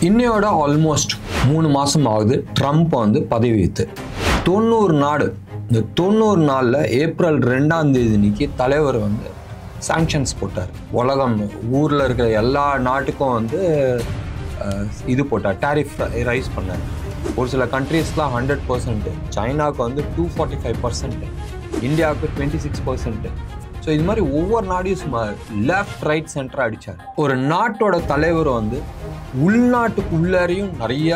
இன்னையோட ஆல்மோஸ்ட் 3 மாதம் ஆகுது ட்ரம்ப் வந்து பதவியேற்று. 90 நாடு, இந்த 90 நாளில் ஏப்ரல் 2ஆம் தேதி அன்னைக்கு தலைவர் வந்து சாங்ஷன்ஸ் போட்டார். உலகம் ஊரில் இருக்கிற எல்லா நாட்டுக்கும் வந்து இது போட்டார், டேரிஃப் ரைஸ் பண்ணார். ஒரு சில கண்ட்ரீஸ்லாம் 100%, சைனாவுக்கு வந்து 245%, இந்தியாவுக்கு 26%. ஸோ இது மாதிரி ஒவ்வொரு நாடையும் சும்மா லெஃப்ட் ரைட் சென்டராக அடித்தார். ஒரு நாட்டோட தலைவர் வந்து உள்நாட்டுக்கு உள்ளாரையும் நிறைய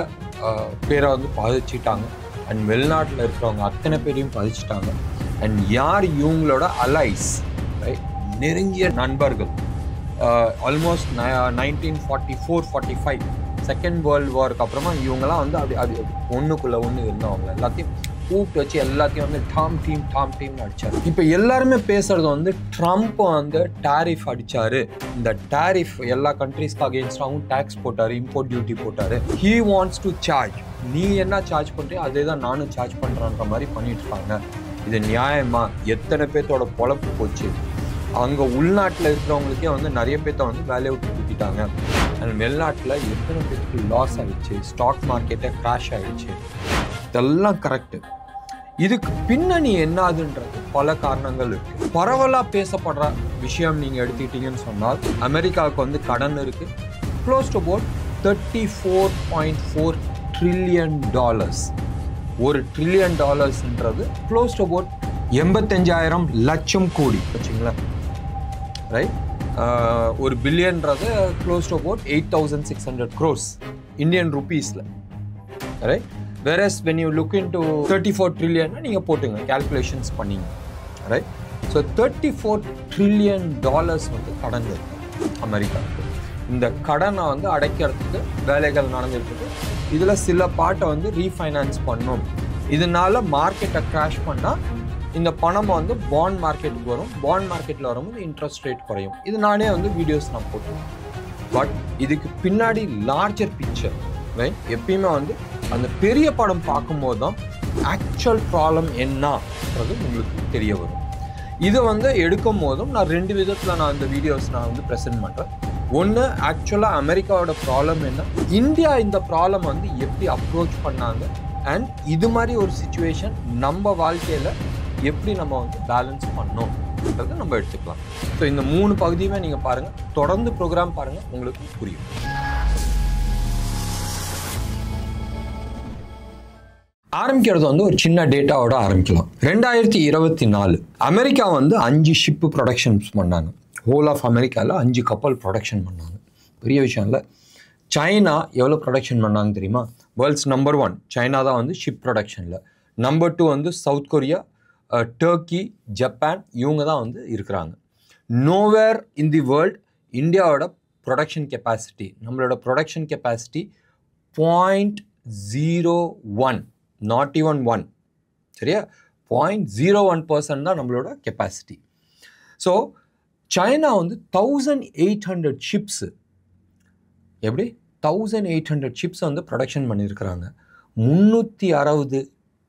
பேரை வந்து பாதிச்சிட்டாங்க, அண்ட் வெளிநாட்டில் இருக்கிறவங்க அத்தனை பேரையும் பாதிச்சிட்டாங்க. அண்ட் யார் இவங்களோட அலைஸ், ரைட், நெருங்கிய நண்பர்கள், ஆல்மோஸ்ட் 1944-45 செகண்ட் வேர்ல்டு வாருக்கு அப்புறமா இவங்கெல்லாம் வந்து அது ஒன்றுக்குள்ளே ஒன்று இருந்தவங்க எல்லாத்தையும் கூப்பிட்டு வச்சு எல்லாத்தையும் வந்து டாம் டீம்னு அடித்தார். இப்போ எல்லாருமே பேசுறது வந்து ட்ரம்ப் வந்து டேரிஃப் அடித்தார், இந்த டேரிஃப் எல்லா கண்ட்ரீஸ்க்கு அகேன்ஸ்டாகவும் டேக்ஸ் போட்டார், இம்போர்ட் டியூட்டி போட்டார். ஹீ வாண்ட்ஸ் டு சார்ஜ், நீ என்ன சார்ஜ் பண்ணுறியோ அதே தான் நானும் சார்ஜ் பண்ணுறேன்ற மாதிரி பண்ணிட்டு இருக்காங்க. இது நியாயமா? எத்தனை பேர்த்தோட பொழப்பு போச்சு. அங்கே உள்நாட்டில் இருக்கிறவங்களுக்கே வந்து நிறைய பேர்த்த வந்து வேலையை விட்டு தூக்கிட்டாங்க. அண்ட் வெளிநாட்டில் எத்தனை பேருக்கு லாஸ் ஆகிடுச்சு, ஸ்டாக் மார்க்கெட்டே கிராஷ் ஆகிடுச்சு. இதெல்லாம் கரெக்டு. இதுக்கு பின்னணி என்னாதுன்றது பல காரணங்கள் இருக்குது. பரவலாக பேசப்படுற விஷயம் நீங்கள் எடுத்துக்கிட்டீங்கன்னு சொன்னால், அமெரிக்காவுக்கு வந்து கடன் இருக்குது, க்ளோஸ் டு அபவுட் $34.4 ட்ரில்லியன். ஒரு ட்ரில்லியன் டாலர்ஸ்ன்றது க்ளோஸ் டு அபவுட் 85,000 லட்சம் கோடி வச்சுங்களேன், ரைட். ஒரு பில்லியன்றது close to about 8,600 crores Indian ருபீஸில், right. Whereas when you look into 34 trillion, நீங்கள் போட்டுங்க calculations பண்ணிங்க, ரைட். ஸோ $34 trillion வந்து கடன் இருக்குது அமெரிக்காவுக்கு. இந்த கடனை வந்து அடைக்கிறதுக்கு வேலைகள் நடந்துருக்கு. இதில் சில பாட்டை வந்து ரீஃபைனான்ஸ் பண்ணும். இதனால மார்க்கெட்டை கிராஷ் பண்ணால் இந்த பணம் வந்து பாண்ட் மார்க்கெட்டுக்கு வரும். பாண்ட் மார்க்கெட்டில் வரும்போது இன்ட்ரெஸ்ட் ரேட் குறையும். இது நானே வந்து வீடியோஸ் நான் போட்டுருவேன். பட் இதுக்கு பின்னாடி லார்ஜர் பிக்சர், ரைட். எப்பயுமே வந்து அந்த பெரிய படம் பார்க்கும்போது தான் ஆக்சுவல் ப்ராப்ளம் என்னன்றது உங்களுக்கு தெரிய வரும். இதை வந்து எடுக்கும் போதும் நான் 2 விதத்தில் நான் இந்த வீடியோஸ் நான் வந்து ப்ரெசென்ட் பண்ணுறேன். ஒன்று, ஆக்சுவலாக அமெரிக்காவோட ப்ராப்ளம் என்ன, இந்தியா இந்த ப்ராப்ளம் வந்து எப்படி அப்ரோச் பண்ணாங்க, அண்ட் இது மாதிரி ஒரு சிச்சுவேஷன் நம்ம வாழ்க்கையில் எப்படி நம்ம வந்து பேலன்ஸ் பண்ணோம்ன்றதை நம்ம எடுத்துக்கலாம். ஸோ இந்த 3 பகுதியுமே நீங்கள் பாருங்கள், தொடர்ந்து ப்ரோக்ராம் பாருங்கள், உங்களுக்கு புரியும். ஆரம்பிக்கிறது வந்து ஒரு சின்ன டேட்டாவோட ஆரம்பிக்கலாம். 2024 அமெரிக்கா வந்து 5 ஷிப்பு ப்ரொடக்ஷன்ஸ் பண்ணாங்க. ஹோல் ஆஃப் அமெரிக்காவில் 5 கப்பல் ப்ரொடக்ஷன் பண்ணாங்க. பெரிய விஷயம் இல்லை. சைனா எவ்வளோ ப்ரொடக்ஷன் பண்ணாங்க தெரியுமா? வேர்ல்ட்ஸ் நம்பர் 1 சைனா தான் வந்து ஷிப் ப்ரொடக்ஷனில். நம்பர் 2 வந்து சவுத் கொரியா, டர்க்கி, ஜப்பான், இவங்க தான் வந்து இருக்கிறாங்க. நோவேர் இன் தி வேர்ல்ட் இந்தியாவோட ப்ரொடக்ஷன் கெப்பாசிட்டி, நம்மளோட ப்ரொடக்ஷன் கெப்பாசிட்டி 0.01, நாட் ஈவன் 1, சரியா? 0.01% தான் நம்மளோட கெப்பாசிட்டி. ஸோ சைனா வந்து 1800 ஷிப்ஸு, எப்படி 1800 ஷிப்ஸ் வந்து ப்ரொடக்ஷன் பண்ணியிருக்கிறாங்க. 360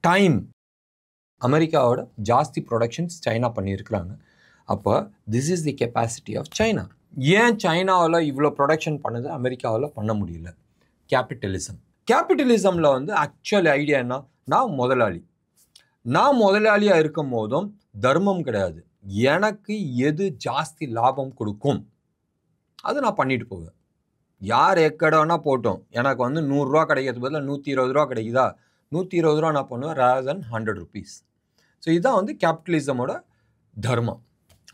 டைம் அமெரிக்காவோட ஜாஸ்தி ப்ரொடக்ஷன்ஸ் சைனா பண்ணியிருக்கிறாங்க. அப்போ this is the capacity of China. ஏன் சைனாவில் இவ்வளோ ப்ரொடக்ஷன் பண்ணுது, அமெரிக்காவில் பண்ண முடியல? கேபிட்டலிசம். கேபிட்டலிசமில் வந்து ஆக்சுவல் ஐடியா என்ன, நான் முதலாளியாக இருக்கும் போதும் தர்மம் கிடையாது. எனக்கு எது ஜாஸ்தி லாபம் கொடுக்கும் அது நான் பண்ணிட்டு போவேன். யார் எக்கடனா போட்டோம், எனக்கு வந்து 100 ரூபா கிடைக்கிறது பதில் 120 ரூபா கிடைக்குதா, 120 ரூபா நான் பண்ணுவேன் ரேதர் தென் 100 rupees. ஸோ இதுதான் வந்து கேபிட்டலிசமோட தர்மம்,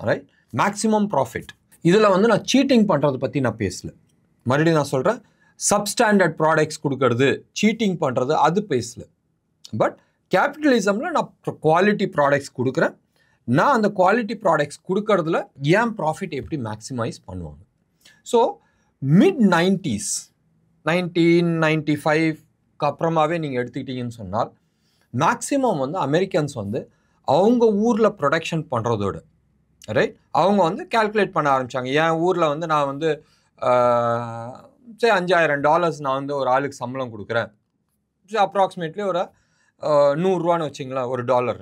ரைட். Maximum profit. இதில் வந்து நான் சீட்டிங் பண்ணுறதை பற்றி நான் பேசல. மறுபடியும் நான் சொல்கிறேன், சப்ஸ்டாண்டர்ட் ப்ராடக்ட்ஸ் கொடுக்கறது, சீட்டிங் பண்ணுறது அது பேசல. பட் கேபிட்டலிசமில் நான் குவாலிட்டி ப்ராடக்ட்ஸ் கொடுக்குறேன். நான் அந்த குவாலிட்டி ப்ராடக்ட்ஸ் கொடுக்கறதுல ஏன் ப்ராஃபிட் எப்படி மேக்ஸிமைஸ் பண்ணுவாங்க. ஸோ mid-90s 1995க்கு அப்புறமாவே நீங்கள் எடுத்துக்கிட்டீங்கன்னு சொன்னால், மேக்ஸிமம் வந்து அமெரிக்கன்ஸ் வந்து அவங்க ஊரில் ப்ரொடக்ஷன் பண்ணுறதோட, ரைட், அவங்க வந்து கால்குலேட் பண்ண ஆரம்பித்தாங்க. என் ஊரில் வந்து நான் வந்து சரி $5,000 நான் வந்து ஒரு ஆளுக்கு சம்பளம் கொடுக்குறேன். ஸோ அப்ராக்சிமேட்லி ஒரு 100 ரூபான்னு வச்சிங்களேன் ஒரு டாலர்,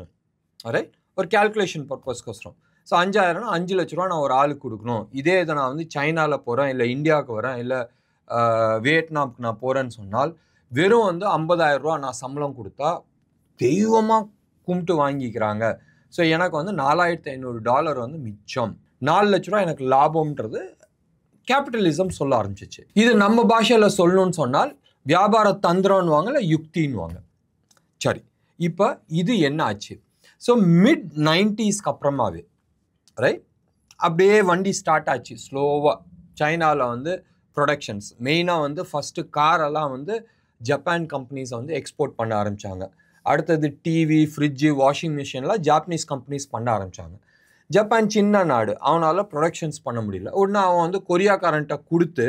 ரைட், ஒரு கால்குலேஷன் பர்பஸ்க்கோசரம். ஸோ 5,000னா 5 லட்ச ரூபா நான் ஒரு ஆளுக்கு கொடுக்கணும். இதே இதை நான் வந்து சைனாவில் போகிறேன், இல்லை இந்தியாவுக்கு வரேன், இல்லை வியட்நாமுக்கு நான் போகிறேன்னு சொன்னால் வெறும் வந்து 50,000 ரூபா நான் சம்பளம் கொடுத்தா தெய்வமாக கும்பிட்டு வாங்கிக்கிறாங்க. ஸோ எனக்கு வந்து $4,500 வந்து மிச்சம், 4 லட்ச ரூபா எனக்கு லாபம்ன்றது கேபிட்டலிசம் சொல்ல ஆரம்பிச்சிச்சு. இது நம்ம பாஷையில் சொல்லணும்னு சொன்னால் வியாபார தந்திரம்னுவாங்க, இல்லை யுக்தின்னுவாங்க. சரி, இப்போ இது என்ன ஆச்சு? ஸோ மிட் 90ஸ்க்கு அப்புறமாவே ரைட் அப்படியே வண்டி ஸ்டார்ட் ஆச்சு ஸ்லோவாக. சைனாவில் வந்து ப்ரொடக்ஷன்ஸ் மெயினாக வந்து ஃபஸ்ட்டு காரெல்லாம் வந்து ஜப்பான் கம்பெனிஸை வந்து எக்ஸ்போர்ட் பண்ண ஆரம்பித்தாங்க. அடுத்தது டிவி, ஃப்ரிட்ஜு, வாஷிங் மிஷின்லாம் ஜாப்பனீஸ் கம்பெனிஸ் பண்ண ஆரம்பித்தாங்க. ஜப்பான் சின்ன நாடு, அவனால் ப்ரொடக்ஷன்ஸ் பண்ண முடியல. உடனே அவன் வந்து கொரியாக்காரன்ட்ட கொடுத்து,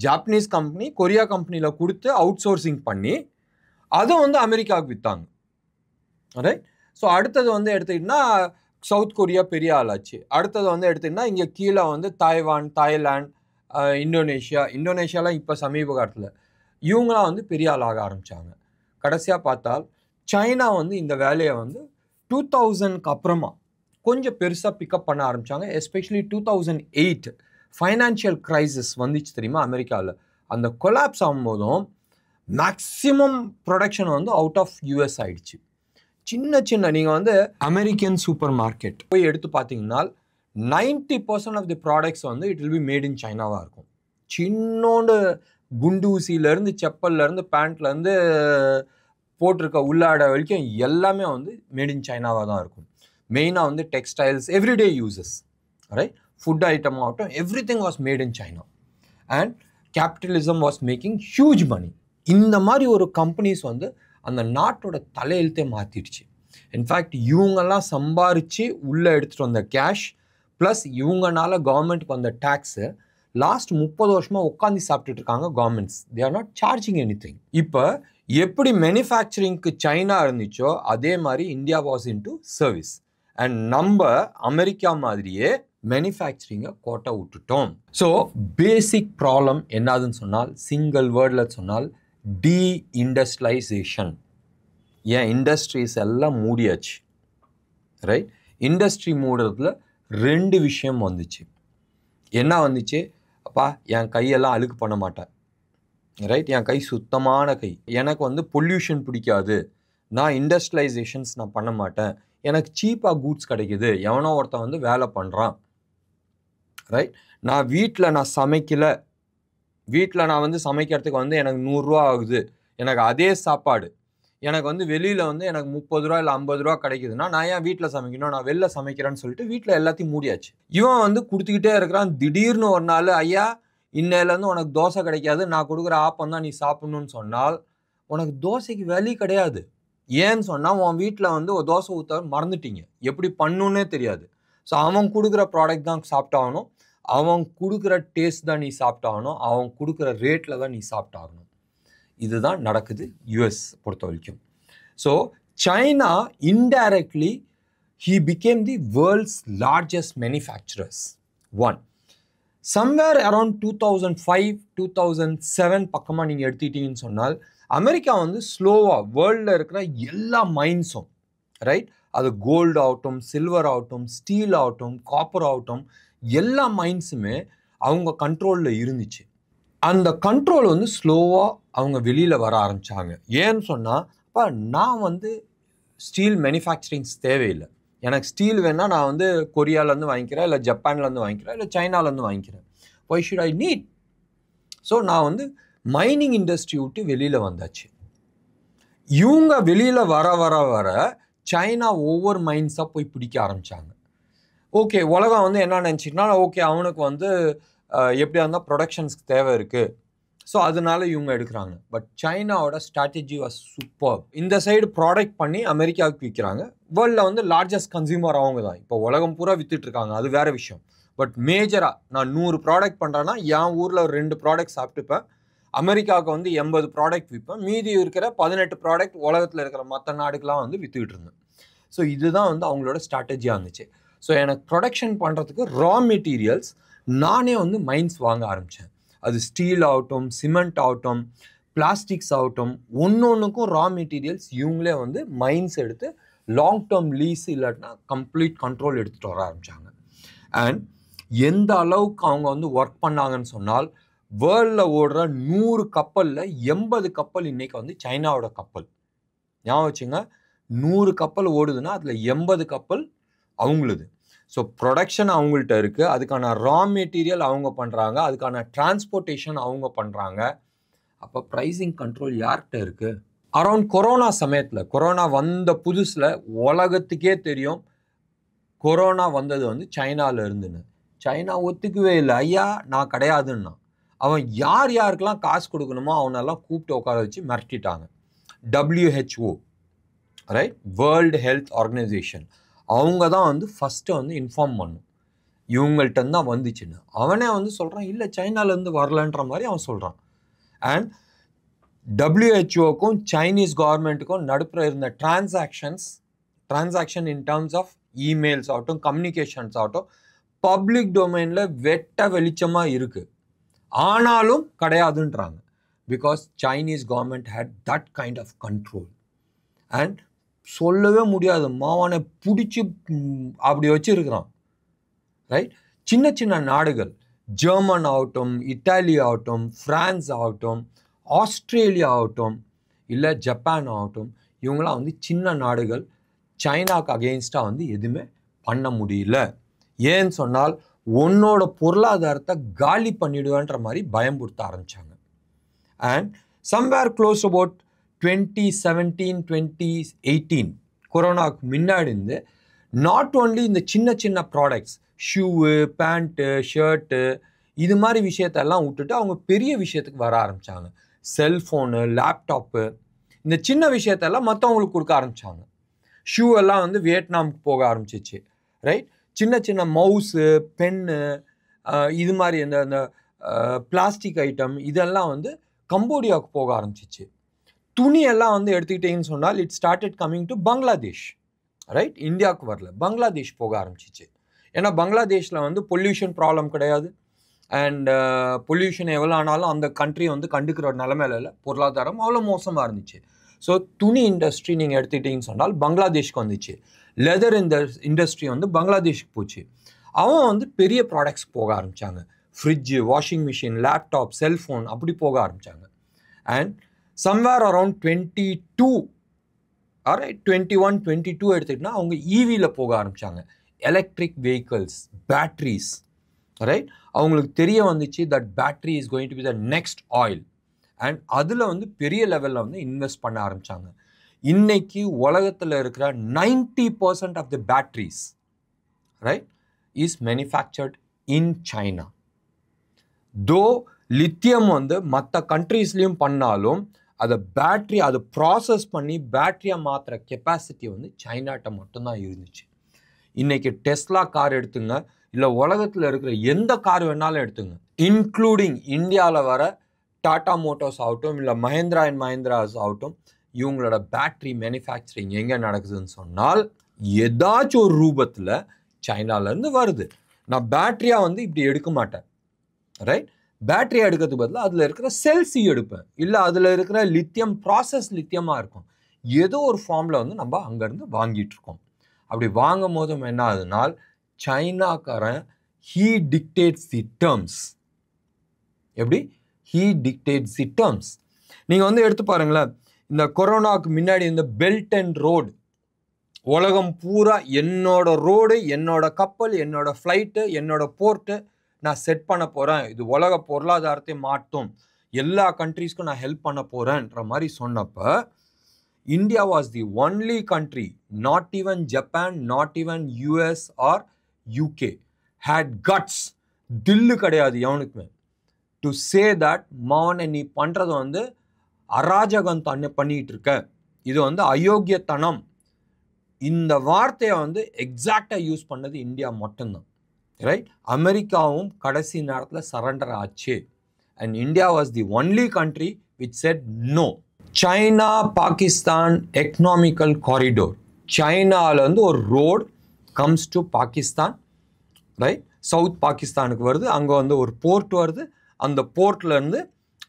ஜாப்பனீஸ் கம்பெனி கொரியா கம்பெனியில் கொடுத்து அவுட் சோர்சிங் பண்ணி அதை வந்து அமெரிக்காவுக்கு விற்றாங்க. ரைட். ஸோ அடுத்தது வந்து எடுத்துக்கிட்டிங்கன்னா சவுத் கொரியா பெரிய ஆளாச்சு. அடுத்தது வந்து எடுத்துக்கிட்டிங்கன்னா இங்கே கீழே வந்து தாய்வான், தாய்லாந்து, இந்தோனேஷியாலாம் இப்போ சமீப காலத்தில் இவங்களாம் வந்து பெரிய ஆளாக ஆரம்பித்தாங்க. கடைசியாக பார்த்தால் சைனா வந்து இந்த வேலையை வந்து 2000க்கு அப்புறமா கொஞ்சம் பெருசாக பிக்கப் பண்ண ஆரம்பித்தாங்க. எஸ்பெஷலி 2008 ஃபைனான்ஷியல் க்ரைசிஸ் வந்துச்சு தெரியுமா அமெரிக்காவில். அந்த கொலாப்ஸ் ஆகும்போதும் மேக்ஸிமம் ப்ரொடக்ஷன் வந்து அவுட் ஆஃப் யூஎஸ் ஆயிடுச்சு. சின்ன நீங்கள் வந்து அமெரிக்கன் சூப்பர் மார்க்கெட் போய் எடுத்து பார்த்தீங்கன்னா 90% ஆஃப் தி ப்ராடக்ட்ஸ் வந்து it will be made in சைனாவாக இருக்கும். சின்னோண்டு குண்டூசியிலேருந்து செப்பல்லேருந்து பேண்ட்லேருந்து போட்டிருக்க உள்ளாட வரைக்கும் எல்லாமே வந்து மேட் இன் சைனாவாக தான் இருக்கும். மெயினாக வந்து textiles, everyday uses, right, food item ஆகட்டும், everything was made in China. And capitalism was making huge money. இந்த மாதிரி ஒரு கம்பெனிஸ் வந்து அந்த நாட்டோட தலையெழுத்தே மாற்றிடுச்சு. இன்ஃபேக்ட் இவங்கெல்லாம் சம்பாரித்து உள்ளே எடுத்துகிட்டு வந்த கேஷ் ப்ளஸ் இவங்கனால கவர்மெண்ட்டுக்கு வந்த டேக்ஸு லாஸ்ட் 30 வருஷமாக உட்காந்து சாப்பிட்டுட்டு இருக்காங்க governments. They are not charging any thing. இப்போ எப்படி மேனுஃபேக்சரிங்க்கு சைனா இருந்துச்சோ அதே மாதிரி India was in to service. And நம்ம அமெரிக்கா மாதிரியே மேனுஃபேக்சரிங்கை கோட்டை விட்டுட்டோம். ஸோ பேசிக் ப்ராப்ளம் என்னதுன்னு சொன்னால், சிங்கிள் வேர்டில் சொன்னால் டீஇண்டஸ்ட்ரியலைசேஷன். ஏன் இண்டஸ்ட்ரீஸ் எல்லாம் மூடியாச்சு, ரைட். இண்டஸ்ட்ரி மூடுறதுல 2 விஷயம் வந்துச்சு. என்ன வந்துச்சு? அப்பா என் கையெல்லாம் அழுக்கு பண்ண மாட்டேன், ரைட், என் கை சுத்தமான கை, எனக்கு வந்து பொல்யூஷன் பிடிக்காது, நான் இண்டஸ்ட்ரியலைசேஷன்ஸ் நான் பண்ண மாட்டேன், எனக்கு சீப்பாக கூட்ஸ் கிடைக்குது, எவனோ ஒருத்தன் வந்து வேலை பண்ணுறான், ரைட், நான் வீட்டில் நான் சமைக்கலை, வீட்டில் நான் வந்து சமைக்கிறதுக்கு வந்து எனக்கு 100 ரூபா ஆகுது, எனக்கு அதே சாப்பாடு எனக்கு வந்து வெளியில் வந்து எனக்கு 30 ரூபா இல்லை 50 ரூபா கிடைக்குதுன்னா நான் ஏன் வீட்டில் சமைக்கணும், நான் வெளில சமைக்கிறேன்னு சொல்லிட்டு வீட்டில் எல்லாத்தையும் மூடியாச்சு. இவன் வந்து கொடுத்துக்கிட்டே இருக்கிறான். திடீர்னு ஒரு நாள் ஐயா இன்னையிலேருந்து உனக்கு தோசை கிடைக்காது, நான் கொடுக்குற ஆப்பம் தான் நீ சாப்பிட்ணுன்னு சொன்னால் உனக்கு தோசைக்கு வேல்யூ கிடையாது. ஏன்னு சொன்னால் உன் வீட்டில் வந்து ஒரு தோசை ஊற்ற மறந்துட்டீங்க, எப்படி பண்ணுன்னே தெரியாது. ஸோ அவன் கொடுக்குற ப்ராடக்ட் தான் சாப்பிட்டாகணும், அவன் கொடுக்குற டேஸ்ட் தான் நீ சாப்பிட்டாகணும், அவன் கொடுக்குற ரேட்டில் தான் நீ சாப்பிட்டாகணும். இதுதான் நடக்குது யூஎஸ் பொறுத்த வரைக்கும். So China indirectly he became the world's largest manufacturers. One, somewhere around 2005-2007 பக்கமாக நீங்கள் எடுத்துக்கிட்டீங்கன்னு சொன்னால் அமெரிக்கா வந்து ஸ்லோவாக வேர்ல்டில் இருக்கிற எல்லா மைன்ஸும், ரைட், அது கோல்டு ஆகட்டும், சில்வர் ஆகட்டும், ஸ்டீல் ஆகட்டும், காப்பர் ஆகட்டும், எல்லா மைன்ஸுமே அவங்க கண்ட்ரோலில் இருந்துச்சு. அந்த கண்ட்ரோல் வந்து ஸ்லோவாக அவங்க வெளியில் வர ஆரம்பித்தாங்க. ஏன்னு சொன்னால், அப்போ நான் வந்து ஸ்டீல் மேனுஃபேக்சரிங்ஸ் தேவையில்லை, எனக்கு ஸ்டீல் வேணால் நான் வந்து கொரியாவிலேருந்து வாங்கிக்கிறேன், இல்லை ஜப்பான்லேருந்து வாங்கிக்கிறேன், இல்லை சைனாலேருந்து வாங்கிக்கிறேன். why should I need? So நான் வந்து மைனிங் இண்டஸ்ட்ரி விட்டு வெளியில் வந்தாச்சு. இவங்க வெளியில் வர வர வர சைனா ஒவ்வொரு மைன்ஸாக போய் பிடிக்க ஆரம்பித்தாங்க. ஓகே, உலகம் வந்து என்ன நினச்சிக்கினா, ஓகே அவனுக்கு வந்து எப்படியா இருந்தால் ப்ரொடக்ஷன்ஸ்க்கு தேவை இருக்குது, ஸோ அதனால இவங்க எடுக்கிறாங்க. பட் சைனாவோட ஸ்ட்ராட்டஜி வாஸ் சூப்பர். இந்த சைடு ப்ராடக்ட் பண்ணி அமெரிக்காவுக்கு விற்கிறாங்க. வேர்ல்டில் வந்து லார்ஜஸ்ட் கன்சியூமர் அவங்க தான். இப்போ உலகம் பூரா விற்றுட்ருக்காங்க, அது வேறு விஷயம். பட் மேஜராக நான் 100 ப்ராடக்ட் பண்ணுறேன்னா என் ஊரில் ஒரு 2 ப்ராடக்ட் சாப்பிட்டுப்பேன், அமெரிக்காவுக்கு வந்து 80 ப்ராடக்ட் விற்பேன், மீதி இருக்கிற 18 ப்ராடக்ட் உலகத்தில் இருக்கிற மற்ற நாடுக்கெலாம் வந்து விற்றுக்கிட்டு இருந்தேன். ஸோ இதுதான் வந்து அவங்களோட ஸ்ட்ராட்டஜியாக இருந்துச்சு. ஸோ எனக்கு ப்ரொடக்ஷன் பண்ணுறதுக்கு ரா மெட்டீரியல்ஸ் நானே வந்து மைன்ஸ் வாங்க ஆரம்பித்தேன். அது ஸ்டீல் ஆகட்டும், சிமெண்ட் ஆகட்டும், பிளாஸ்டிக்ஸ் ஆகட்டும், ஒன்றுக்கும் ரா மெட்டீரியல்ஸ் இவங்களே வந்து மைன்ஸ் எடுத்து லாங் டேர்ம் லீஸ் இல்லாட்டினா கம்ப்ளீட் கண்ட்ரோல் எடுத்துகிட்டு வர ஆரம்பித்தாங்க. அண்ட் எந்த அளவுக்கு அவங்க வந்து ஒர்க் பண்ணாங்கன்னு சொன்னால், வேர்ல்டில் ஓடுற 100 கப்பலில் 80 கப்பல் இன்னைக்கு வந்து சைனாவோட கப்பல். ஞாபகம் வச்சுங்க, 100 கப்பல் ஓடுதுன்னா அதில் 80 கப்பல் அவங்களுது. ஸோ ப்ரொடக்ஷன் அவங்கள்ட்ட இருக்குது, அதுக்கான ரா மெட்டீரியல் அவங்க பண்ணுறாங்க, அதுக்கான டிரான்ஸ்போர்ட்டேஷன் அவங்க பண்ணுறாங்க. அப்போ ப்ரைஸிங் கண்ட்ரோல் யார்கிட்ட இருக்குது? அரௌண்ட் கொரோனா சமயத்தில், கொரோனா வந்த புதுசில் உலகத்துக்கே தெரியும் கொரோனா வந்தது வந்து சைனாவில் இருந்துன்னு. சைனா ஒத்துக்கவே இல்லை, ஐயா நான் கிடையாதுன்னா. அவன் யார் யாருக்கெல்லாம் காசு கொடுக்கணுமோ அவனெல்லாம் கூப்பிட்டு உட்கார வச்சு மிரட்டிட்டாங்க. WHO, right, world health organisation, அவங்க தான் வந்து ஃபஸ்ட்டு வந்து இன்ஃபார்ம் பண்ணும் இவங்கள்ட்ட தான் வந்துச்சுன்னு. அவனே வந்து சொல்கிறான் இல்லை சைனாலேருந்து வரலன்ற மாதிரி அவன் சொல்கிறான். அண்ட் WHOக்கும் சைனீஸ் கவர்மெண்ட்டுக்கும் நடுப்புற இருந்த transaction in terms of emails ஆகட்டும், கம்யூனிகேஷன்ஸ் ஆகட்டும், பப்ளிக் டொமைனில் வெட்ட வெளிச்சமாக இருக்குது. ஆனாலும் கிடையாதுன்றாங்க. Because Chinese government had that kind of control. And சொல்லவே முடியாது, மாவானை பிடிச்சி அப்படி வச்சுருக்கிறான். ரைட், சின்ன சின்ன நாடுகள், ஜெர்மன் ஆகட்டும், இட்டாலி ஆகட்டும், ஃப்ரான்ஸ் ஆகட்டும், ஆஸ்திரேலியா ஆகட்டும், இல்லை ஜப்பான் ஆகட்டும், இவங்களாம் வந்து சின்ன நாடுகள். சைனாக்கு அகெயின்ஸ்டாக வந்து எதுவுமே பண்ண முடியல. ஏன்னு சொன்னால் உன்னோட பொருளாதாரத்தை காலி பண்ணிடுவேன்ற மாதிரி பயம்படுத்த ஆரம்பித்தாங்க. அண்ட் சம்வேர் க்ளோஸ் அபவுட் 2017, 2018 கொரோனாவுக்கு முன்னாடி இருந்து நாட் ஓன்லி இந்த சின்ன சின்ன ப்ராடக்ட்ஸ், ஷூவு, பேண்ட்டு, ஷர்ட்டு, இது மாதிரி விஷயத்தெல்லாம் விட்டுட்டு அவங்க பெரிய விஷயத்துக்கு வர ஆரம்பித்தாங்க. செல்ஃபோனு, லேப்டாப்பு, இந்த சின்ன விஷயத்தெல்லாம் மற்றவங்களுக்கு கொடுக்க ஆரம்பித்தாங்க. ஷூ எல்லாம் வந்து வியட்நாமுக்கு போக ஆரம்பிச்சிச்சு. ரைட், சின்ன சின்ன மவுஸு, பென்னு, இது மாதிரி இந்த பிளாஸ்டிக் ஐட்டம் இதெல்லாம் வந்து கம்போடியாவுக்கு போக ஆரம்பிச்சிச்சு. துணியெல்லாம் வந்து எடுத்துக்கிட்டிங்கன்னு சொன்னால் it started coming to Bangladesh. Right, இந்தியாவுக்கு வரல, பங்களாதேஷ் போக ஆரம்பிச்சிச்சு. ஏன்னா பங்களாதேஷில் வந்து பொல்யூஷன் ப்ராப்ளம் கிடையாது. அண்ட் பொல்யூஷன் எவ்வளோ ஆனாலும் அந்த கண்ட்ரி வந்து கண்டுக்கிற நிலைமையில இல்லை, பொருளாதாரம் அவ்வளோ மோசமாக இருந்துச்சு. ஸோ துணி இண்டஸ்ட்ரி நீங்கள் எடுத்துக்கிட்டிங்கன்னு சொன்னால் பங்களாதேஷ்க்கு வந்துச்சு. லெதர் இண்டஸ்ட்ரி வந்து பங்களாதேஷ்க்கு போச்சு. அவன் வந்து பெரிய ப்ராடக்ட்ஸ் போக ஆரம்பித்தாங்க. Fridge, washing machine, laptop, cellphone, அப்படி போக ஆரம்பித்தாங்க. அண்ட் சம்வேர் அரவுண்ட் 22 21, 22 எடுத்துக்கிட்டா அவங்க ஈவியில் போக ஆரம்பித்தாங்க. Electric vehicles, Patrice. ரைட், அவங்களுக்கு தெரிய வந்துச்சு that battery is going to be the next oil. And அதில் வந்து பெரிய லெவலில் வந்து இன்வெஸ்ட் பண்ண ஆரம்பித்தாங்க. இன்னைக்கு உலகத்தில் இருக்கிற 90% of the batteries, right, is manufactured in China. Though lithium வந்து மற்ற கண்ட்ரீஸ்லேயும் பண்ணாலும் அதை ப்ராசஸ் பண்ணி பேட்டரியாக மாற்றுற கெப்பாசிட்டி வந்து சைனாட்ட மட்டும்தான் இருந்துச்சு. இன்றைக்கி டெஸ்லா கார் எடுத்துங்க, இல்லை உலகத்தில் இருக்கிற எந்த கார் வேணாலும் எடுத்துங்க, இன்க்ளூடிங் இந்தியாவில் வர டாடா மோட்டார்ஸ் ஆகட்டும், இல்லை மஹேந்திரா அண்ட் மஹேந்திராஸ் ஆகட்டும், இவங்களோட பேட்ரி மேனுஃபேக்சரிங் எங்கே நடக்குதுன்னு சொன்னால் ஏதாச்சும் ஒரு ரூபத்தில் சைனாலேருந்து வருது. நான் பேட்டரியாக வந்து இப்படி எடுக்க மாட்டேன். ரைட், பேட்டரியாக எடுக்கிறதுக்கு பதிலாக அதில் இருக்கிற செல்ஸி எடுப்பேன், இல்லை அதில் இருக்கிற லித்தியம், ப்ராசஸ் லித்தியமாக இருக்கும், ஏதோ ஒரு ஃபார்மில் வந்து நம்ம அங்கேருந்து வாங்கிட்டு இருக்கோம். அப்படி வாங்கும் போதும் என்ன ஆகுதுனால் சைனாக்காரன் ஹீ டிக்டேட்ஸ் தி டேர்ம்ஸ். எப்படி? He dictates the terms. நீங்கள் வந்து எடுத்து பாருங்களேன், இந்த கொரோனாவுக்கு முன்னாடி இந்த பெல்ட் அண்ட் ரோடு, உலகம் பூரா என்னோட ரோடு, என்னோட கப்பல், என்னோட ஃப்ளைட்டு, என்னோட போர்ட்டு நான் செட் பண்ண போகிறேன், இது உலக பொருளாதாரத்தை மாற்றும், எல்லா கண்ட்ரீஸ்க்கும் நான் ஹெல்ப் பண்ண போகிறேன்ற மாதிரி சொன்னப்போ India was the only country, not even Japan, not even US or UK had guts, தில்லு கிடையாது எவனுக்குமே, டு சே தட் மாவனை நீ பண்ணுறது வந்து அராஜகம் தன்னை பண்ணிகிட்டு இருக்க, இது வந்து அயோக்கியத்தனம். இந்த வார்த்தையை வந்து எக்ஸாக்டாக யூஸ் பண்ணது இந்தியா மட்டும்தான். ரைட், அமெரிக்காவும் கடைசி நேரத்தில் சரண்டர் ஆச்சு. And India was the only country which said no. China Pakistan economical corridor, சைனாவிலேருந்து ஒரு road comes to Pakistan. Right, south பாகிஸ்தானுக்கு வருது, அங்கே வந்து ஒரு போர்ட் வருது, அந்த போர்ட்லேருந்து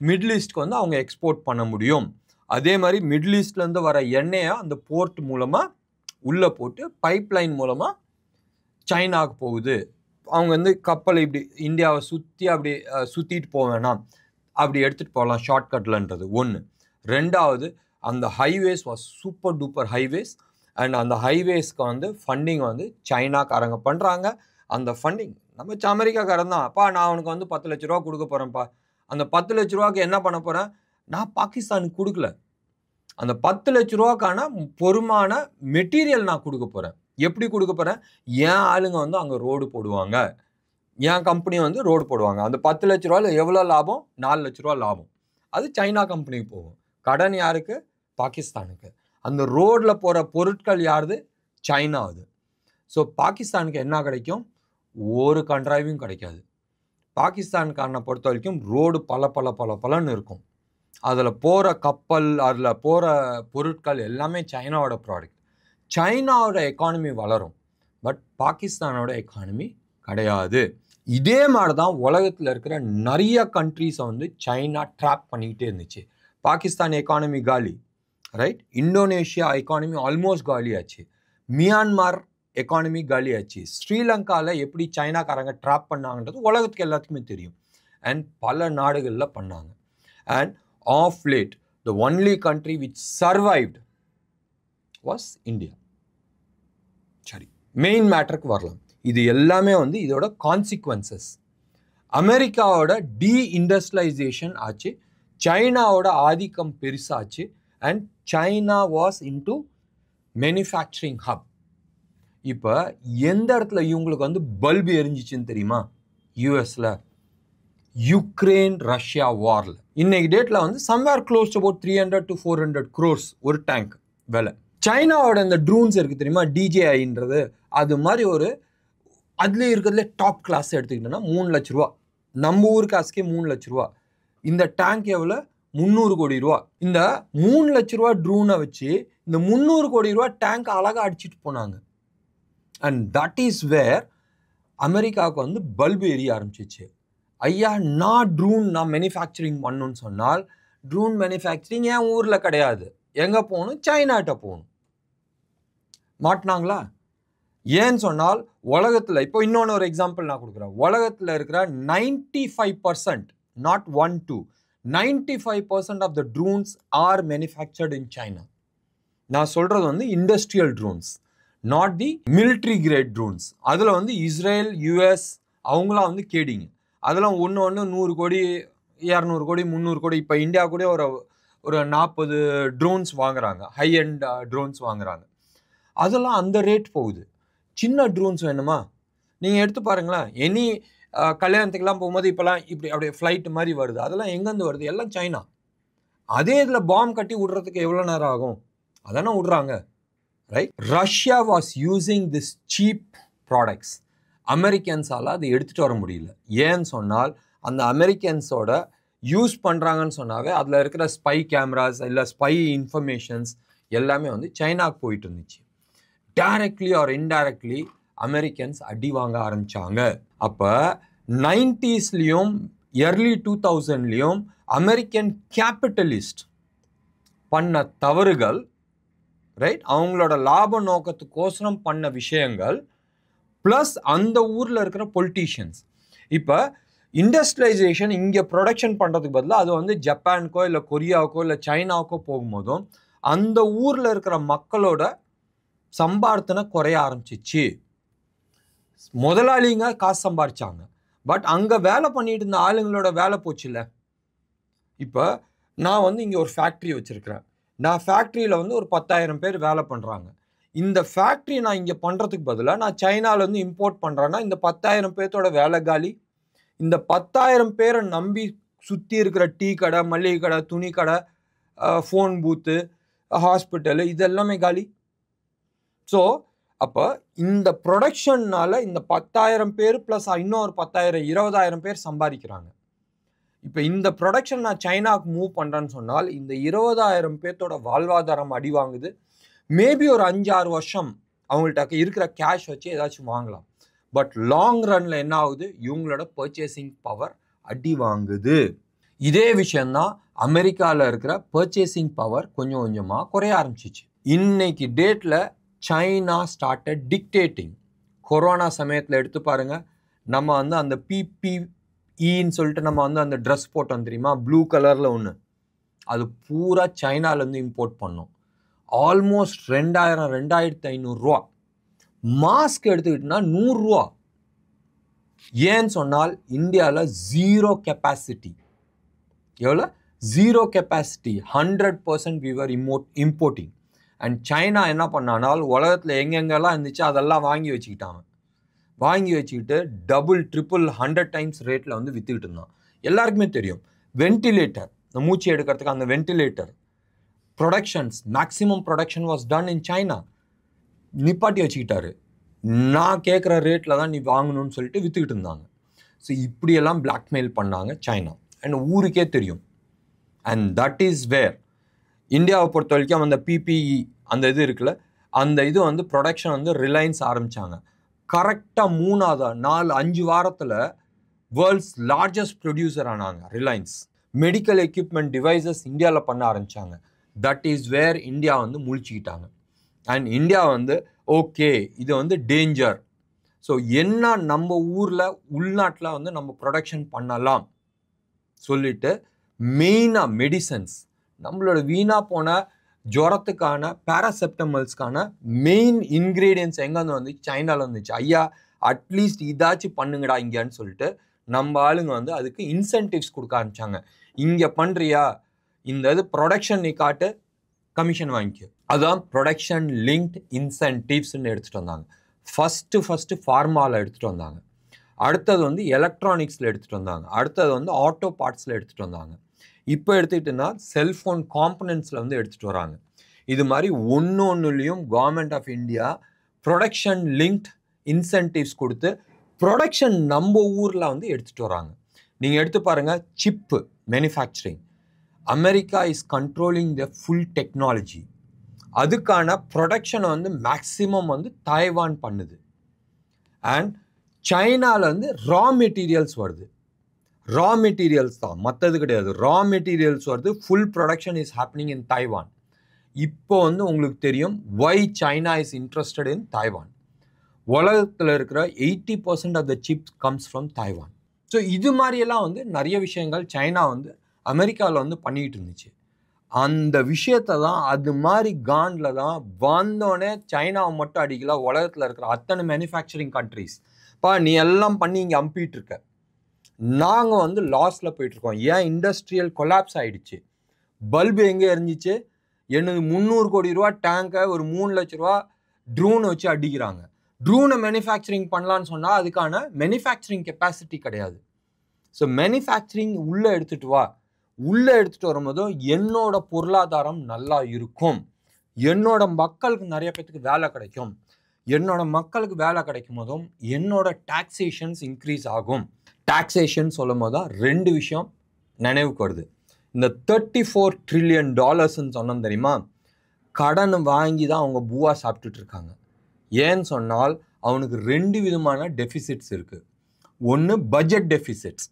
மிடில் ஈஸ்ட்க்கு வந்து அவங்க எக்ஸ்போர்ட் பண்ண முடியும். அதே மாதிரி மிடில் ஈஸ்ட்லேருந்து வர எண்ணெயை அந்த போர்ட் மூலமாக உள்ளே போட்டு பைப்லைன் மூலமாக சைனாவுக்கு போகுது. அவங்க வந்து கப்பலை இப்படி இந்தியாவை சுற்றி அப்படி சுற்றிட்டு போக வேணாம், அப்படி எடுத்துகிட்டு போகலாம் ஷார்ட்கட்லன்றது ஒன்று. ரெண்டாவது, அந்த highways was super duper highways. And அந்த ஹைவேஸ்க்கு வந்து ஃபண்டிங் வந்து சைனாக்காரங்க பண்ணுறாங்க. அந்த ஃபண்டிங் நம்ம அமெரிக்காக்காரன் தான். அப்பா நான் அவனுக்கு வந்து 10 லட்ச ரூபா கொடுக்க போகிறேன்ப்பா. அந்த 10 லட்ச ரூபாய்க்கு என்ன பண்ண போகிறேன், நான் பாகிஸ்தானுக்கு கொடுக்கல. அந்த 10 லட்ச ரூபாய்க்கான பொறுமான மெட்டீரியல் நான் கொடுக்க போகிறேன். எப்படி கொடுக்க போகிறேன், என் ஆளுங்க வந்து அங்கே ரோடு போடுவாங்க, என் கம்பெனி வந்து ரோடு போடுவாங்க. அந்த 10 லட்ச ரூபாயில் எவ்வளோ லாபம், 4 லட்ச ரூபா லாபம். அது சைனா கம்பெனிக்கு போகும். கடன் யாருக்கு, பாகிஸ்தானுக்கு. அந்த ரோடில் போகிற பொருட்கள் யாருது, சைனாவுது. ஸோ பாகிஸ்தானுக்கு என்ன கிடைக்கும், ஒரு கண்ட்ராய்வும் கிடைக்காது. பாகிஸ்தான்காரனை பொறுத்த வரைக்கும் ரோடு பலன்னு இருக்கும். அதில் போகிற கப்பல், அதில் போகிற பொருட்கள் எல்லாமே சைனாவோட ப்ராடக்ட். சைனாவோட எக்கானமி வளரும், பட் பாகிஸ்தானோட எக்கானமி கிடையாது. இதே மாதிரி தான் உலகத்தில் இருக்கிற நிறைய கண்ட்ரீஸை வந்து சைனா ட்ராப் பண்ணிக்கிட்டே இருந்துச்சு. பாகிஸ்தான் எக்கானமி காலி, ரைட்? இந்தோனேஷியா எக்கானமி ஆல்மோஸ்ட் காலி ஆச்சு. மியான்மர் எக்கானமி காலி ஆச்சு. ஸ்ரீலங்காவில் எப்படி சைனாக்காரங்க ட்ராப் பண்ணாங்கன்றது உலகத்துக்கு எல்லாத்துக்குமே தெரியும். அண்ட் பல நாடுகளில் பண்ணாங்க. And half late the only country which survived was India. சரி, மெயின் மேட்டருக்கு வரலாம். இது எல்லாமே வந்து இதோட கான்சிக்வன்சஸ். அமெரிக்காவோட டீஇண்டஸ்ட்ரியலைசேஷன் ஆச்சு, சைனாவோட ஆதிக்கம் பெருசாச்சு. And China was into manufacturing hub. இப்போ எந்த இடத்துல இவங்களுக்கு வந்து பல்பு எரிஞ்சிச்சுன்னு தெரியுமா, யூஎஸில் யுக்ரைன் ரஷ்யா வாரில். இன்னைக்கு டேட்டில் வந்து somewhere close to about 300 to 400 crores ஒரு டேங்க் விலை. சைனாவோட இந்த ட்ரோன்ஸ் இருக்குது தெரியுமா, DJIன்றது, அது மாதிரி ஒரு அதுலேயே இருக்கிறதுல டாப் கிளாஸ் எடுத்துக்கிட்டோன்னா 3 லட்ச ரூபா. நம்ம ஊர் காசுக்கே 3 லட்ச ரூபா. இந்த டேங்க் எவ்வளோ, 300 கோடி ரூபா. இந்த 3 லட்ச ரூபா ட்ரோனை வச்சு இந்த 300 கோடி ரூபா டேங்க் அழகாக அடிச்சுட்டு போனாங்க. அண்ட் தட் இஸ் வேர் அமெரிக்காவுக்கு வந்து பல்பு எரிய ஆரம்பிச்சிச்சு. ஐயா, நான் ட்ரோன் நான் மேனுஃபேக்சரிங் பண்ணணும்னு சொன்னால், ட்ரோன் மேனுஃபேக்சரிங் என் ஊரில் கிடையாது. எங்கே போகணும், சைனாட்ட போகணும். மாட்டினாங்களா? ஏன்னு சொன்னால் உலகத்தில் இப்போ இன்னொன்று ஒரு எக்ஸாம்பிள் நான் கொடுக்குறேன். உலகத்தில் இருக்கிற 95%, not 1 2, 95% of the drones are manufactured in China. நான் சொல்கிறது வந்து industrial drones, not the military grade drones. அதில் வந்து இஸ்ரேல், யூஎஸ் அவங்களாம் வந்து கேடிங்க. அதெல்லாம் ஒன்று 100 கோடி 200 கோடி 300 கோடி. இப்போ இந்தியா கூட ஒரு 40 ட்ரோன்ஸ் வாங்குறாங்க, ஹை அண்ட் ட்ரோன்ஸ் வாங்குறாங்க. அதெல்லாம் அந்த ரேட் போகுது. சின்ன ட்ரோன்ஸ் வேணுமா, நீங்கள் எடுத்து பாருங்களேன். எனி கல்யாணத்துக்கெல்லாம் போகும்போது இப்போலாம் இப்படி அப்படியே ஃப்ளைட்டு மாதிரி வருது. அதெல்லாம் எங்கேருந்து வருது, எல்லாம் சைனா. அதே இதில் பாம் கட்டி விடுறதுக்கு எவ்வளோ நேரம் ஆகும், அதானே விடுறாங்க, right? Russia was using this cheap products. அமெரிக்கன்ஸால் அதை எடுத்துகிட்டு வர முடியல. ஏன்னு சொன்னால் அந்த அமெரிக்கன்ஸோட யூஸ் பண்ணுறாங்கன்னு சொன்னாவே அதில் இருக்கிற ஸ்பை கேமராஸ் இல்லை ஸ்பை இன்ஃபர்மேஷன்ஸ் எல்லாமே வந்து சைனாவுக்கு போயிட்டு இருந்துச்சு. டைரக்ட்லி ஆர் இன்டைரக்ட்லி அமெரிக்கன்ஸ் அடி வாங்க ஆரம்பித்தாங்க. அப்போ 90ஸ்லேயும் early 2000லேயும் அமெரிக்கன் கேபிட்டலிஸ்ட் பண்ண தவறுகள், ரைட், அவங்களோட லாப நோக்கத்துக்கோசரம் பண்ண விஷயங்கள், ப்ளஸ் அந்த ஊரில் இருக்கிற பொலிட்டீஷியன்ஸ். இப்போ இண்டஸ்ட்ரியலைசேஷன் இங்கே ப்ரொடக்ஷன் பண்ணுறதுக்கு பதிலாக அது வந்து ஜப்பானுக்கோ இல்லை கொரியாவுக்கோ இல்லை சைனாவுக்கோ போகும்போதும் அந்த ஊரில் இருக்கிற மக்களோட சம்பார்த்தனை குறைய ஆரம்பிச்சிச்சு. முதலாளிங்க காசு சம்பாரிச்சாங்க, பட் அங்கே வேலை பண்ணிட்டு இருந்த ஆளுங்களோட வேலை போச்சு இல்லை. இப்போ நான் வந்து இங்கே ஒரு ஃபேக்ட்ரி வச்சுருக்கிறேன். நான் ஃபேக்ட்ரியில் வந்து ஒரு 10,000 பேர் வேலை பண்ணுறாங்க. இந்த ஃபேக்ட்ரி நான் இங்கே பண்ணுறதுக்கு பதிலாக நான் சைனாலேருந்து இம்போர்ட் பண்ணுறேன்னா இந்த 10,000 பேர்த்தோட வேலை காலி. இந்த 10,000 பேரை நம்பி சுற்றி இருக்கிற டீ கடை, மளிகை கடை, துணி கடை, ஃபோன் பூத்து, ஹாஸ்பிட்டலு, இது எல்லாமே காலி. ஸோ அப்போ இந்த ப்ரொடக்ஷன்னால் இந்த 10,000 பேர் ப்ளஸ் இன்னொரு 10,000 20,000 பேர் சம்பாதிக்கிறாங்க. இப்போ இந்த ப்ரொடக்ஷன் நான் சைனாவுக்கு மூவ் பண்ணுறேன்னு சொன்னால் இந்த 20,000 பேர்த்தோட வாழ்வாதாரம் அடி வாங்குது. மேபி ஒரு 5-6 வருஷம் அவங்கள்ட்ட இருக்கிற கேஷ் வச்சு ஏதாச்சும் வாங்கலாம். பட் லாங் ரன்ல என்ன ஆகுது, இவங்களோட பர்ச்சேசிங் பவர் அடி வாங்குது. இதே விஷயந்தான் அமெரிக்காவில் இருக்கிற பர்ச்சேசிங் பவர் கொஞ்சம் கொஞ்சமாக குறைய ஆரம்பிச்சிச்சு. இன்னைக்கு டேட்டில் சைனா ஸ்டார்டட் டிக்டேட்டிங். கொரோனா சமயத்தில் எடுத்து பாருங்க, நம்ம வந்து அந்த பிபிஇன்னு சொல்லிட்டு நம்ம வந்து அந்த ட்ரெஸ் போட்டோம் தெரியுமா, ப்ளூ கலரில் ஒன்று, அது பூரா சைனாலேருந்து இம்போர்ட் பண்ணோம். ஆல்மோஸ்ட் 2500 மாஸ்க் எடுத்துக்கிட்டோன்னா 100. ஏன்னு சொன்னால் இந்தியாவில் 0 கெப்பாசிட்டி. எவ்வளோ? 0 capacity. 100% we were importing. And China என்ன பண்ணானால் உலகத்தில் எங்கெங்கெல்லாம் இருந்துச்சு அதெல்லாம் வாங்கி வச்சுக்கிட்டாங்க. வாங்கி வச்சுக்கிட்டு டபுள் ட்ரிபிள் 100 டைம்ஸ் ரேட்டில் வந்து விற்றுக்கிட்டு இருந்தான். எல்லாருக்குமே தெரியும். வென்டிலேட்டர், இந்த மூச்சு எடுக்கிறதுக்கு அந்த ventilator productions, maximum production was done in China. நிப்பாட்டி வச்சுக்கிட்டாரு. நான் கேட்குற ரேட்டில் தான் நீ வாங்கணும்னு சொல்லிட்டு விற்றுக்கிட்டு இருந்தாங்க. ஸோ இப்படியெல்லாம் பிளாக்மெயில் பண்ணாங்க சைனா. அண்ட் ஊருக்கே தெரியும். அண்ட் தட் இஸ் வேர் இந்தியாவை பொறுத்த வரைக்கும் அந்த பிபிஇ அந்த இது இருக்குல்ல, அந்த இது வந்து ப்ரொடக்ஷன் வந்து ரிலையன்ஸ் ஆரம்பித்தாங்க. கரெக்டாக 4-5 வாரத்தில் வேர்ல்ட்ஸ் லார்ஜஸ்ட் ப்ரொடியூசர் ஆனாங்க ரிலையன்ஸ். மெடிக்கல் எக்யூப்மெண்ட் டிவைசஸ் இந்தியாவில் பண்ண ஆரம்பித்தாங்க. தட் இஸ் வேர் இந்தியா வந்து முழிச்சிக்கிட்டாங்க. அண்ட் இந்தியா வந்து ஓகே இது வந்து டேஞ்சர், ஸோ என்ன நம்ம ஊரில் உள்நாட்டில் வந்து நம்ம ப்ரொடக்ஷன் பண்ணலாம் சொல்லிட்டு மெயினாக மெடிசன்ஸ், நம்மளோட வீணாக போன ஜுரத்துக்கான பேராசெப்டமல்ஸ்க்கான மெயின் இன்க்ரீடியன்ஸ் எங்கேருந்து வந்துச்சு? சைனாவில் வந்துச்சு. ஐயா அட்லீஸ்ட் இதாச்சும் பண்ணுங்கடா இங்கேன்னு சொல்லிட்டு நம்ம ஆளுங்க வந்து அதுக்கு இன்சென்டிவ்ஸ் கொடுக்க ஆரம்பித்தாங்க. இங்கே பண்ணுறியா, இந்த இது ப்ரொடக்ஷன் நீ காட்டு, கமிஷன் வாங்கிக்க. அதுதான் ப்ரொடக்ஷன் லிங்க்ட் இன்சென்டிவ்ஸ்ன்னு எடுத்துகிட்டு வந்தாங்க. ஃபஸ்ட்டு ஃபார்மாவில் எடுத்துகிட்டு வந்தாங்க. அடுத்தது வந்து எலக்ட்ரானிக்ஸில் எடுத்துகிட்டு வந்தாங்க. அடுத்தது வந்து ஆட்டோ பார்ட்ஸில் எடுத்துகிட்டு வந்தாங்க. இப்போ எடுத்துக்கிட்டோன்னா செல்ஃபோன் காம்பனன்ட்ஸில் வந்து எடுத்துகிட்டு வராங்க. இது மாதிரி ஒன்றுலையும் government of India production linked incentives கொடுத்து ப்ரொடக்ஷன் நம்ம ஊரில் வந்து எடுத்துகிட்டு வராங்க. நீங்கள் எடுத்து பாருங்கள், chip manufacturing America is controlling the full technology. அதுக்கான ப்ரொடக்ஷனை வந்து மேக்ஸிமம் வந்து தாய்வான் பண்ணுது. அண்ட் சைனாவில் வந்து ரா மெட்டீரியல்ஸ் வருது. ரா மெட்டீரியல்ஸ் தான், மற்றது கிடையாது. ரா மெட்டீரியல்ஸ் வருது. Full production is happening in Taiwan. இப்போ வந்து உங்களுக்கு தெரியும் why China is interested in Taiwan. உலகத்தில் இருக்கிற 80% of the chips comes from Taiwan. So இது மாதிரியெல்லாம் வந்து நிறைய விஷயங்கள் சைனா வந்து அமெரிக்காவில் வந்து பண்ணிக்கிட்டு இருந்துச்சு. அந்த விஷயத்தை தான் அது மாதிரி காண்டில் தான் வந்தோடனே சைனாவை மட்டும் அடிக்கல, உலகத்தில் இருக்கிற அத்தனை மேனுஃபேக்சரிங் கண்ட்ரிஸ் நீ எல்லாம் பண்ணி இங்கே அம்பிட்டு இருக்க, நாங்கள் வந்து லாஸில் போயிட்டுருக்கோம். ஏன் இண்டஸ்ட்ரியல் கொலாப்ஸ் ஆகிடுச்சு. பல்பு எங்கே இருந்துச்சு, எனக்கு 300 கோடி ரூபா டேங்கை ஒரு 3 லட்ச ரூபா ட்ரோனை வச்சு அடிக்கிறாங்க. ட்ரோனை மேனுஃபேக்சரிங் பண்ணலான்னு சொன்னால் அதுக்கான மேனுஃபேக்சரிங் கெப்பாசிட்டி கிடையாது. ஸோ மேனுஃபேக்சரிங் உள்ளே எடுத்துகிட்டு வா. உள்ளே எடுத்துகிட்டு வரும்போதும் என்னோட பொருளாதாரம் நல்லா இருக்கும், என்னோட மக்களுக்கு நிறைய பேத்துக்கு வேலை கிடைக்கும். என்னோட மக்களுக்கு வேலை கிடைக்கும் போதும் என்னோட டாக்ஸேஷன்ஸ் இன்க்ரீஸ் ஆகும். டாக்ஸேஷன் சொல்லும் போது தான் 2 விஷயம் நினைவுக்கு வருது. இந்த $34 trillion சொன்னோம் தெரியுமா, கடன் வாங்கி தான் அவங்க பூவா சாப்பிட்டுட்டு இருக்காங்க. ஏன்னு சொன்னால் அவனுக்கு 2 விதமான டெஃபிசிட்ஸ் இருக்குது. ஒன்று பட்ஜெட் டெஃபிசிட்ஸ்.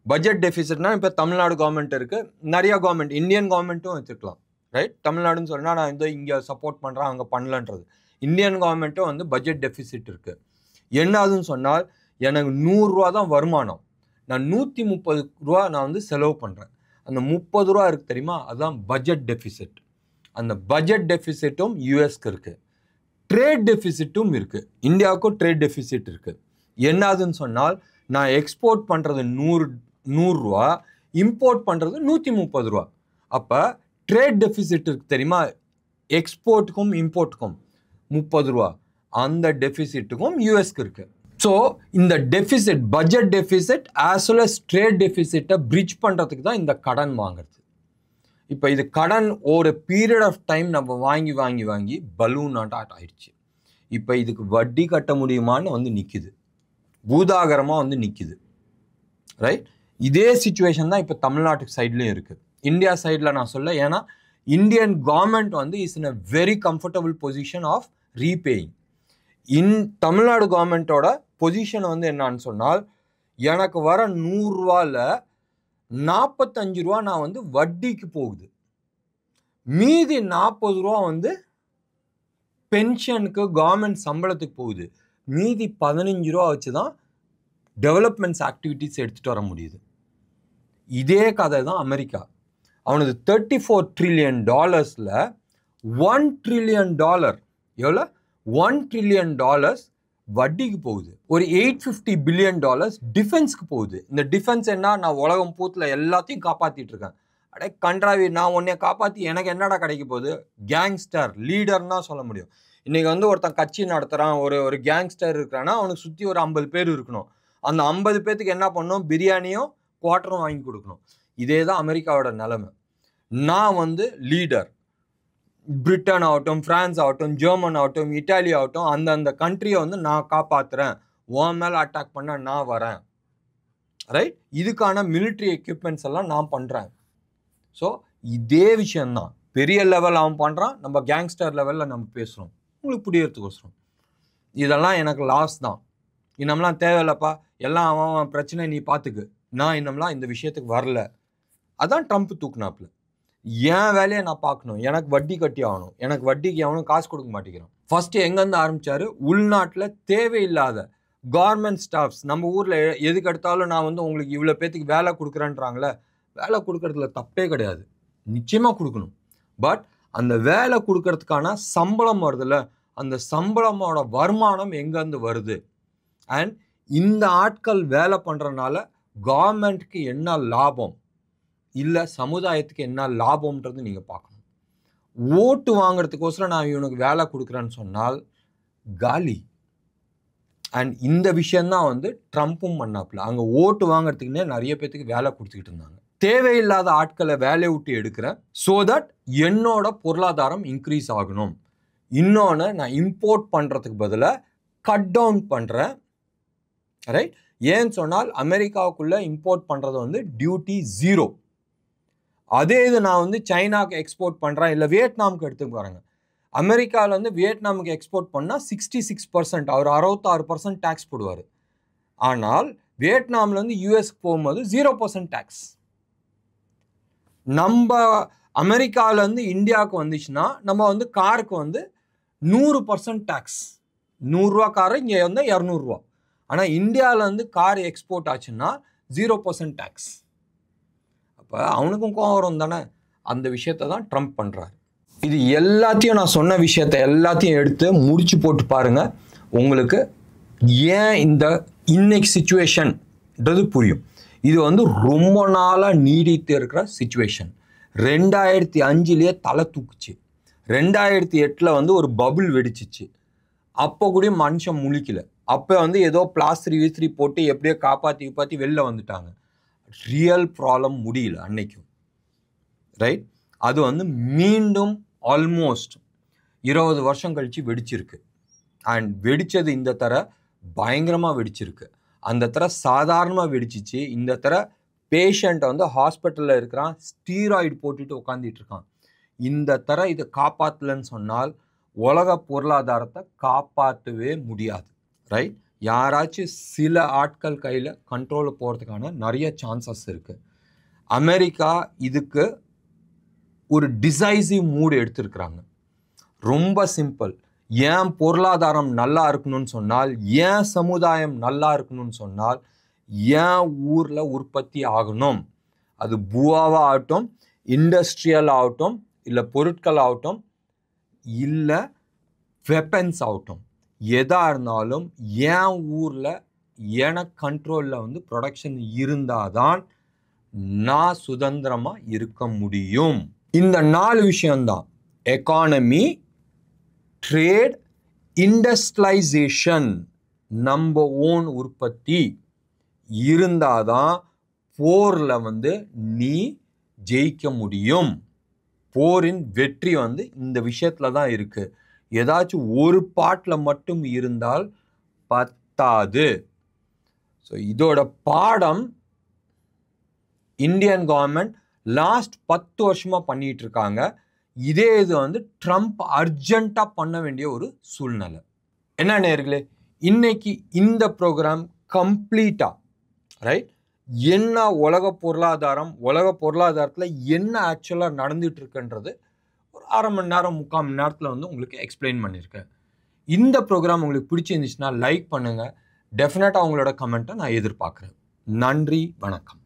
பட்ஜெட் டெஃபிசிட்னா இப்போ தமிழ்நாடு கவர்மெண்ட் இருக்குது, நிறையா கவர்மெண்ட் இந்தியன் கவர்மெண்ட்டும் வச்சுக்கலாம், ரைட்? தமிழ்நாடுன்னு சொன்னால் நான் வந்து இங்கே சப்போர்ட் பண்ணுறேன் அங்கே பண்ணலன்றது. இந்தியன் கவர்மெண்ட்டும் வந்து பட்ஜெட் டெஃபிசிட் இருக்குது. என்னதுன்னு சொன்னால் எனக்கு 100 ரூபா தான் வருமானம், நான் 130 ரூபா நான் வந்து செலவு பண்ணுறேன். அந்த 30 ரூபா இருக்குது தெரியுமா, அதுதான் பட்ஜெட் டெஃபிசிட். அந்த பட்ஜெட் டெஃபிசிட்டும் யூஎஸ்க்கு இருக்குது. ட்ரேட் டெஃபிசிட்டும் இருக்குது. இந்தியாவுக்கும் ட்ரேட் டெஃபிசிட் இருக்குது. என்னதுன்னு சொன்னால் நான் எக்ஸ்போர்ட் பண்ணுறது 100 ரூபா, இம்போர்ட் பண்ணுறது 130 ரூபா. அப்போ ட்ரேட் டெஃபிசிட் இருக்குது தெரியுமா, எக்ஸ்போர்ட்டுக்கும் இம்போர்ட்டுக்கும் 30 ரூபா. அந்த டெஃபிசிட்டுக்கும் யூஎஸ்க்கு இருக்குது. ஸோ இந்த deficit, budget deficit as well as trade டெஃபிசிட்டை பிரிட்ஜ் பண்ணுறதுக்கு தான் இந்த கடன் வாங்குறது. இப்போ இது கடன் ஒரு பீரியட் ஆஃப் டைம் நம்ம வாங்கி வாங்கி வாங்கி பலூன் ஆயிடுச்சு. இப்போ இதுக்கு வட்டி கட்ட முடியுமான்னு வந்து நிற்கிது, பூதாகரமாக வந்து நிற்கிது, ரைட்? இதே சிச்சுவேஷன் தான் இப்போ தமிழ்நாட்டு சைட்லேயும் இருக்குது. இந்தியா சைடில் நான் சொல்ல, ஏன்னா இந்தியன் கவர்மெண்ட் வந்து is in a very comfortable position of repaying. Tamil Nadu கவர்மெண்ட்டோட பொசிஷன் வந்து என்னான்னு சொன்னால், எனக்கு வர 100 ரூபாவில் 45 ரூபா நான் வந்து வட்டிக்கு போகுது, மீதி 40 ரூபா வந்து பென்ஷனுக்கு கவர்மெண்ட் சம்பளத்துக்கு போகுது, மீதி 15 ரூபா வச்சு தான் டெவலப்மெண்ட்ஸ் ஆக்டிவிட்டீஸ் எடுத்துகிட்டு வர முடியுது. இதே கதை தான் அமெரிக்கா. அவனது $34 trillion $1 trillion எவ்வளோ? $1 trillion வட்டிக்கு போகுது. ஒரு $850 billion டிஃபென்ஸ்க்கு போகுது. இந்த டிஃபென்ஸ் என்ன? நான் உலகம் பூத்தில் எல்லாத்தையும் காப்பாற்றிட்டு இருக்கேன். அடே கன்றாவி, நான் உன்னை காப்பாற்றி எனக்கு என்னடா கிடைக்க போகுது? கேங்ஸ்டர் லீடர்னா சொல்ல முடியும். இன்றைக்கி வந்து ஒருத்தன் கட்சி நடத்துகிறான், ஒரு கேங்ஸ்டர் இருக்கிறான்னா அவனுக்கு சுற்றி ஒரு 50 பேர் இருக்கணும். அந்த 50 பேர்த்துக்கு என்ன பண்ணணும்? பிரியாணியும் குவார்ட்டரும் வாங்கி கொடுக்கணும். இதே தான் அமெரிக்காவோட நிலைமை. நான் வந்து லீடர். பிரிட்டன் ஆகட்டும், ஃப்ரான்ஸ் ஆகட்டும், ஜெர்மன் ஆகட்டும், இட்டாலி ஆகட்டும், அந்தந்த கண்ட்ரியை வந்து நான் காப்பாற்றுறேன். உன் மேலே அட்டாக் பண்ண நான் வரேன். ரைட்? இதுக்கான மிலிட்ரி எக்யூப்மெண்ட்ஸ் எல்லாம் நான் பண்ணுறேன். ஸோ இதே விஷயந்தான் பெரிய லெவல் அவன் பண்ணுறான், நம்ம கேங்ஸ்டர் லெவலில் நம்ம பேசுகிறோம். உங்களுக்கு புரியறதுக்கோசரம். இதெல்லாம் எனக்கு லாஸ் தான். இன்னம்லாம் தேவையில்லப்பா, எல்லாம் அவன் பிரச்சனை நீ பார்த்துக்கு, நான் இன்னம்லாம் இந்த விஷயத்துக்கு வரல. அதான் ட்ரம்ப் தூக்குனாப்புல. என் வேலையை நான் பார்க்கணும், எனக்கு வட்டி கட்டி ஆகணும், எனக்கு வட்டிக்கு எவனும் காசு கொடுக்க மாட்டேங்கிறான். ஃபர்ஸ்ட் எங்கேருந்து ஆரம்பிச்சாரு? உள்நாட்டில் தேவையில்லாத கவர்மெண்ட் ஸ்டாஃப்ஸ். நம்ம ஊரில் எதுக்கு எடுத்தாலும் நான் வந்து உங்களுக்கு இவ்வளோ பேத்துக்கு வேலை கொடுக்குறேன்றாங்களே, வேலை கொடுக்கறதுல தப்பே கிடையாது, நிச்சயமாக கொடுக்கணும். பட் அந்த வேலை கொடுக்கறதுக்கான சம்பளம் வருதுல்ல, அந்த சம்பளமோட வருமானம் எங்கேருந்து வருது? அண்ட் இந்த ஆட்கள் வேலை பண்ணுறதுனால கவர்மெண்ட்டுக்கு என்ன லாபம், இல்லை சமுதாயத்துக்கு என்ன லாபம்ன்றது நீங்கள் பார்க்கணும். ஓட்டு வாங்குறதுக்கோசரம் நான் இவனுக்கு வேலை கொடுக்குறேன்னு சொன்னால் காலி. அண்ட் இந்த விஷயந்தான் வந்து ட்ரம்ப்பும் பண்ணாப்புல. அங்கே ஓட்டு வாங்குறதுக்குன்னே நிறைய பேத்துக்கு வேலை கொடுத்துக்கிட்டு இருந்தாங்க. தேவையில்லாத ஆட்களை வேலையை விட்டு எடுக்கிறேன், ஸோ தட் என்னோட பொருளாதாரம் இன்க்ரீஸ் ஆகணும். இன்னொன்று, நான் இம்போர்ட் பண்ணுறதுக்கு பதிலாக கட் டவுன் பண்ணுறேன். ரைட்? ஏன்னு சொன்னால் அமெரிக்காவுக்குள்ளே இம்போர்ட் பண்ணுறது வந்து டியூட்டி 0. அதே இது நான் வந்து சைனாவுக்கு எக்ஸ்போர்ட் பண்ணுறேன், இல்லை வியட்நாமுக்கு எடுத்துக்க பாருங்க. அமெரிக்காவில் வந்து வியட்நாமுக்கு எக்ஸ்போர்ட் பண்ணால் 66%, அவர் 66% டேக்ஸ் போடுவார். ஆனால் வியட்நாமில் வந்து யூஎஸ்க்கு போகும்போது 0% டேக்ஸ். நம்ம அமெரிக்காவிலேருந்து இந்தியாவுக்கு வந்துச்சுன்னா நம்ம வந்து காருக்கு வந்து 100% டேக்ஸ். 100 ரூபா காரு இங்கே வந்து 200 ரூபா. ஆனால் இந்தியாவில் வந்து கார் எக்ஸ்போர்ட் ஆச்சுன்னா 0% டேக்ஸ். அப்போ அவனுக்கும் கோவம் வரும் தானே. அந்த விஷயத்தை தான் ட்ரம்ப் பண்ணுறாரு. இது எல்லாத்தையும் நான் சொன்ன விஷயத்தை எல்லாத்தையும் எடுத்து முடிச்சு போட்டு பாருங்கள், உங்களுக்கு ஏன் இந்த இன்னைக்கு சிச்சுவேஷன்ன்றது புரியும். இது வந்து ரொம்ப நாளாக நீடித்து இருக்கிற சிச்சுவேஷன். 2005 தலை தூக்குச்சு. 2008 வந்து ஒரு பபுள் வெடிச்சிச்சு. அப்போ கூட மனுஷன் முழிக்கல. அப்போ வந்து ஏதோ பிளாஸ்திரி போட்டு எப்படியோ காப்பாற்றி வெளில வந்துட்டாங்க. ரியல் ப்ராப்ளம் முடியல அன்னைக்கும். ரைட்? அது வந்து மீண்டும் ஆல்மோஸ்ட் 20 வருஷம் கழிச்சு வெடிச்சிருக்கு. அண்ட் வெடித்தது இந்த தர பயங்கரமாக வெடிச்சிருக்கு. அந்த தர சாதாரணமாக வெடிச்சிச்சு. இந்த தர பேஷண்ட்டை வந்து ஹாஸ்பிட்டலில் இருக்கிறான், ஸ்டீராய்டு போட்டுட்டு உட்காந்துட்டு இருக்கான். இந்த தர இதை காப்பாற்றலன்னு சொன்னால் உலக பொருளாதாரத்தை காப்பாற்றவே முடியாது. ரைட்? யாராச்சும் சில ஆட்கள் கையில் கண்ட்ரோலில் போகிறதுக்கான நிறைய சான்சஸ் இருக்குது. அமெரிக்கா இதுக்கு ஒரு டிசைசிவ் மூடு எடுத்திருக்கிறாங்க. ரொம்ப சிம்பிள். ஏன் பொருளாதாரம் நல்லா இருக்கணும்னு சொன்னால், ஏன் சமுதாயம் நல்லா இருக்கணும்னு சொன்னால், ஏன் ஊரில் உற்பத்தி ஆகணும். அது பூவாவாக ஆகட்டும், இண்டஸ்ட்ரியல் ஆகட்டும், இல்லை பொருட்கள் ஆகட்டும், இல்லை வெப்பன்ஸ் ஆகட்டும், எதாக இருந்தாலும் ஏன் ஊரில் எனக்கு கண்ட்ரோலில் வந்து ப்ரொடக்ஷன் இருந்தால் தான் நான் சுதந்திரமாக இருக்க முடியும். இந்த 4 விஷயம்தான்: எக்கானமி, ட்ரேட், இண்டஸ்ட்ரியலைசேஷன், நம்ம ஓன் உற்பத்தி இருந்தாதான் போரில் வந்து நீ ஜெயிக்க முடியும். போரின் வெற்றி வந்து இந்த விஷயத்தில் தான் இருக்குது. ஏதாச்சும் ஒரு பாட்டில் மட்டும் இருந்தால் பத்தாது. ஸோ இதோட பாடம் இந்தியன் கவர்மெண்ட் லாஸ்ட் 10 வருஷமாக பண்ணிகிட்டு இருக்காங்க. இதே இது வந்து ட்ரம்ப் அர்ஜென்ட்டாக பண்ண வேண்டிய ஒரு சூழ்நிலை. என்ன நேயர்களே, இன்னைக்கு இந்த ப்ரோக்ராம் கம்ப்ளீட்டாக ரைட், என்ன உலக பொருளாதாரத்தில் என்ன ஆக்சுவலாக நடந்துட்டு இருக்குன்றது ஒரு 1/2 மணி நேரம் 3/4 மணி நேரத்தில் வந்து உங்களுக்கு எக்ஸ்பிளைன் பண்ணியிருக்கேன். இந்த ப்ரோக்ராம் உங்களுக்கு பிடிச்சிருந்துச்சுன்னா லைக் பண்ணுங்கள், டெஃபினட்டாக அவங்களோட கமெண்ட்டை நான் எதிர்பார்க்குறேன். நன்றி, வணக்கம்.